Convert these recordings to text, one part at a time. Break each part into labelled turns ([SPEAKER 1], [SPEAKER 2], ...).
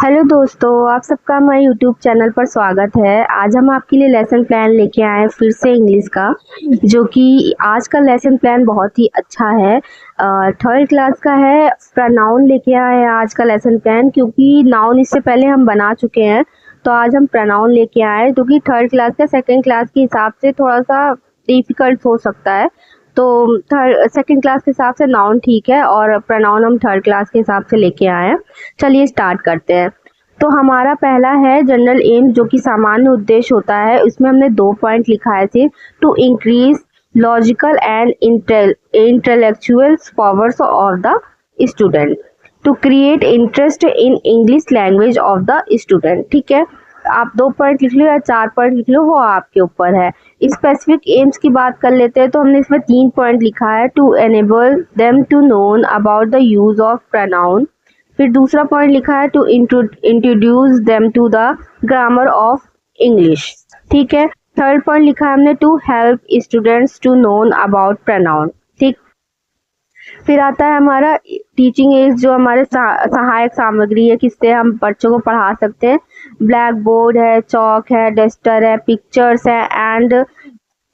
[SPEAKER 1] Hello दोस्तों, आप सबका हमारे यूट्यूब चैनल पर स्वागत है। आज हम आपके लिए लेसन प्लान लेके आए हैं फिर से इंग्लिश का, जो कि आज का लेसन प्लान बहुत ही अच्छा है। थर्ड क्लास का है। प्रोनाउन लेके आए हैं आज का लेसन प्लान, क्योंकि नाउन इससे पहले हम बना चुके हैं, तो आज हम प्रोनाउन लेके आए हैं, क्योंकि थर्ड क्लास का सेकेंड क्लास के हिसाब से थोड़ा सा डिफिकल्ट हो सकता है। तो थर्ड सेकेंड क्लास के हिसाब से नाउन ठीक है और प्रोनाउन हम थर्ड क्लास के हिसाब से लेके आए हैं। चलिए स्टार्ट करते हैं। तो हमारा पहला है जनरल एम, जो कि सामान्य उद्देश्य होता है। इसमें हमने 2 पॉइंट लिखा है सिर्फ, to increase logical and intellectual powers of the student, to create interest in English language of the student. ठीक है, आप 2 पॉइंट लिख लो या 4 पॉइंट लिख लो, वो आपके ऊपर है। स्पेसिफिक एम्स की बात कर लेते हैं, तो हमने इसमें 3 पॉइंट लिखा है, to enable them to known about the use of pronoun. फिर दूसरा पॉइंट लिखा है, to introduce them to the grammar of English. ठीक है, थर्ड पॉइंट लिखा है हमने, to help students to known about pronoun. ठीक, फिर आता है हमारा टीचिंग एड्स, जो हमारे सहायक सामग्री है, किससे हम बच्चों को पढ़ा सकते हैं। ब्लैक बोर्ड है, चौक है, डस्टर है, पिक्चर्स है and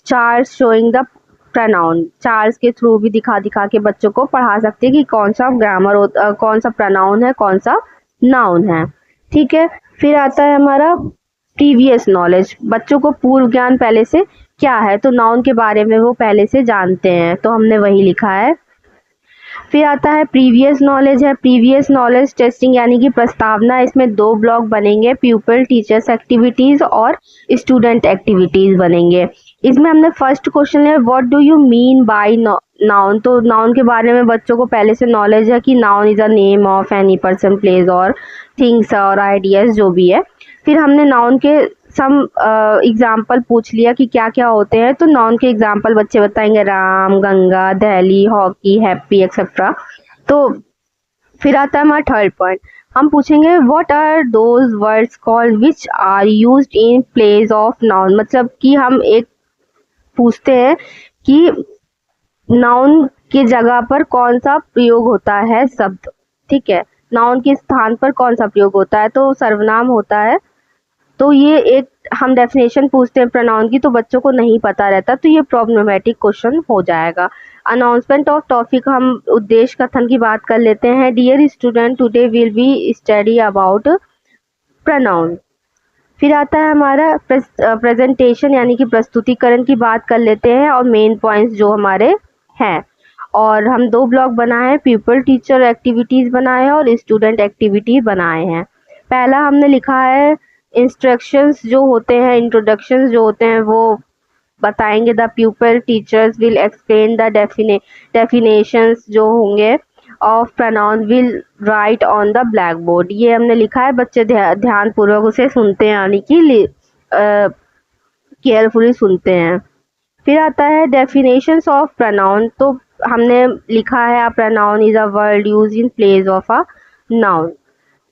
[SPEAKER 1] charts showing the pronoun. Charts के थ्रू भी दिखा दिखा के बच्चों को पढ़ा सकते हैं कि कौन सा ग्रामर कौन सा प्रोनाउन है, कौन सा नाउन है। ठीक है, फिर आता है हमारा प्रीवियस नॉलेज, बच्चों को पूर्व ज्ञान पहले से क्या है, तो नाउन के बारे में वो पहले से जानते हैं, तो हमने वही लिखा है। फिर आता है प्रीवियस नॉलेज है। प्रीवियस नॉलेज टेस्टिंग यानी कि प्रस्तावना, इसमें 2 ब्लॉक बनेंगे, प्यूपल टीचर्स एक्टिविटीज और स्टूडेंट एक्टिविटीज बनेंगे। इसमें हमने फर्स्ट क्वेश्चन है, what do you mean by noun. तो नाउन के बारे में बच्चों को पहले से नॉलेज है कि noun is a name of any person, place और थिंग्स और आइडियाज जो भी है। फिर हमने नाउन के सम एग्जाम्पल पूछ लिया कि क्या क्या होते हैं, तो नाउन के एग्जाम्पल बच्चे बताएंगे, Ram, Ganga, Delhi, hockey, happy etcetera. तो फिर आता है हमारा थर्ड पॉइंट, हम पूछेंगे what are those words called which are used in place of noun. मतलब कि हम एक पूछते हैं कि नाउन की जगह पर कौन सा प्रयोग होता है शब्द। ठीक है, नाउन के स्थान पर कौन सा प्रयोग होता है, तो सर्वनाम होता है। तो ये एक हम डेफिनेशन पूछते हैं प्रोनाउन की, तो बच्चों को नहीं पता रहता, तो ये प्रॉब्लमेटिक क्वेश्चन हो जाएगा। अनाउंसमेंट ऑफ टॉपिक, हम उद्देश्य कथन की बात कर लेते हैं। Dear student, today will be study about pronoun. फिर आता है हमारा प्रेजेंटेशन यानी कि प्रस्तुतिकरण की बात कर लेते हैं, और मेन पॉइंट्स जो हमारे हैं। और हम 2 ब्लॉक बनाए हैं, पीपल टीचर एक्टिविटीज बनाए हैं और स्टूडेंट एक्टिविटी बनाए हैं। पहला हमने लिखा है इंस्ट्रक्शंस जो होते हैं, इंट्रोडक्शंस जो होते हैं वो बताएंगे। The pupal teachers will explain the definitions जो होंगे of pronoun will write on the black board. ये हमने लिखा है, बच्चे ध्यान पूर्वक उसे सुनते हैं, यानी कि केयरफुली सुनते हैं। फिर आता है डेफिनेशंस ऑफ प्रोनाउन, तो हमने लिखा है, a pronoun is a word use in place of a noun.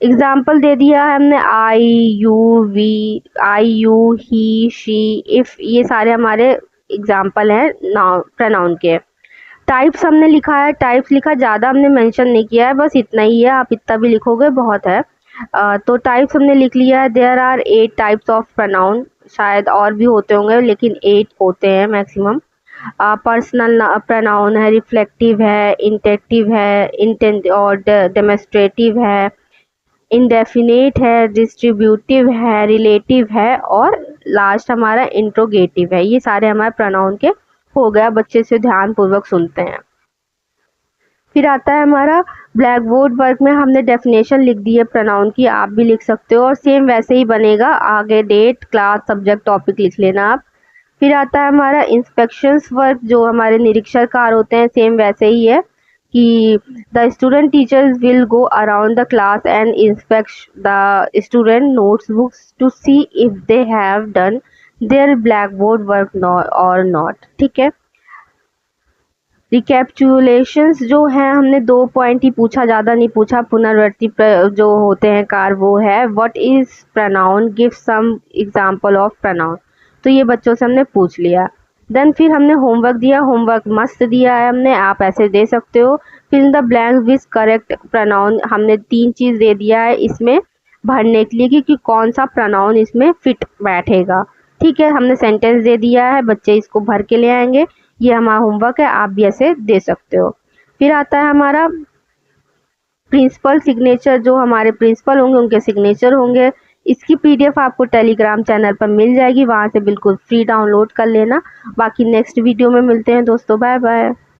[SPEAKER 1] Example दे दिया है हमने, I, you, we, I, you, he, she, if, ये सारे हमारे एग्जाम्पल हैं प्रोनाउन के। टाइप्स हमने लिखा है, टाइप्स लिखा, ज़्यादा हमने मेंशन नहीं किया है, बस इतना ही है, आप इतना भी लिखोगे बहुत है। तो टाइप्स हमने लिख लिया है, there are 8 types of pronoun, शायद और भी होते होंगे लेकिन 8 होते हैं मैक्सिमम। पर्सनल प्रोनाउन है, रिफ्लेक्टिव है, इंटेक्टिव है, इंटेंट और डेमोस्ट्रेटिव है, इंडेफिनेट है, डिस्ट्रीब्यूटिव है, रिलेटिव है, और लास्ट हमारा इंट्रोगेटिव है। ये सारे हमारे प्रोनाउन के हो गया, बच्चे से ध्यान पूर्वक सुनते हैं। फिर आता है हमारा ब्लैक बोर्ड वर्क में हमने डेफिनेशन लिख दी है प्रोनाउन की, आप भी लिख सकते हो, और सेम वैसे ही बनेगा, आगे डेट, क्लास, सब्जेक्ट, टॉपिक लिख लेना आप। फिर आता है हमारा इंस्पेक्शंस वर्क, जो हमारे निरीक्षण कार्य होते हैं, सेम वैसे ही है कि the student teachers will go around the class and inspect the student notes books to see if they have done their black board work और नॉट। ठीक है, रिकैप्चुलेशंस जो है, हमने 2 पॉइंट ही पूछा, ज़्यादा नहीं पूछा। पुनरावृत्ति जो होते हैं कार, वो है what is pronoun, give some example of pronoun. तो ये बच्चों से हमने पूछ लिया। देन फिर हमने होमवर्क दिया, होमवर्क मस्त दिया है हमने, आप ऐसे दे सकते हो। फिर in the blank with correct pronoun, हमने 3 चीज़ दे दिया है इसमें। भरने के लिए कि कौन सा प्रोनाउन इसमें फिट बैठेगा। ठीक है, हमने सेंटेंस दे दिया है, बच्चे इसको भर के ले आएंगे। ये हमारा होमवर्क है, आप भी ऐसे दे सकते हो। फिर आता है हमारा प्रिंसिपल सिग्नेचर। जो हमारे प्रिंसिपल होंगे उनके सिग्नेचर होंगे। इसकी पीडीएफ आपको टेलीग्राम चैनल पर मिल जाएगी, वहाँ से बिल्कुल फ्री डाउनलोड कर लेना। बाकी नेक्स्ट वीडियो में मिलते हैं दोस्तों, बाय बाय।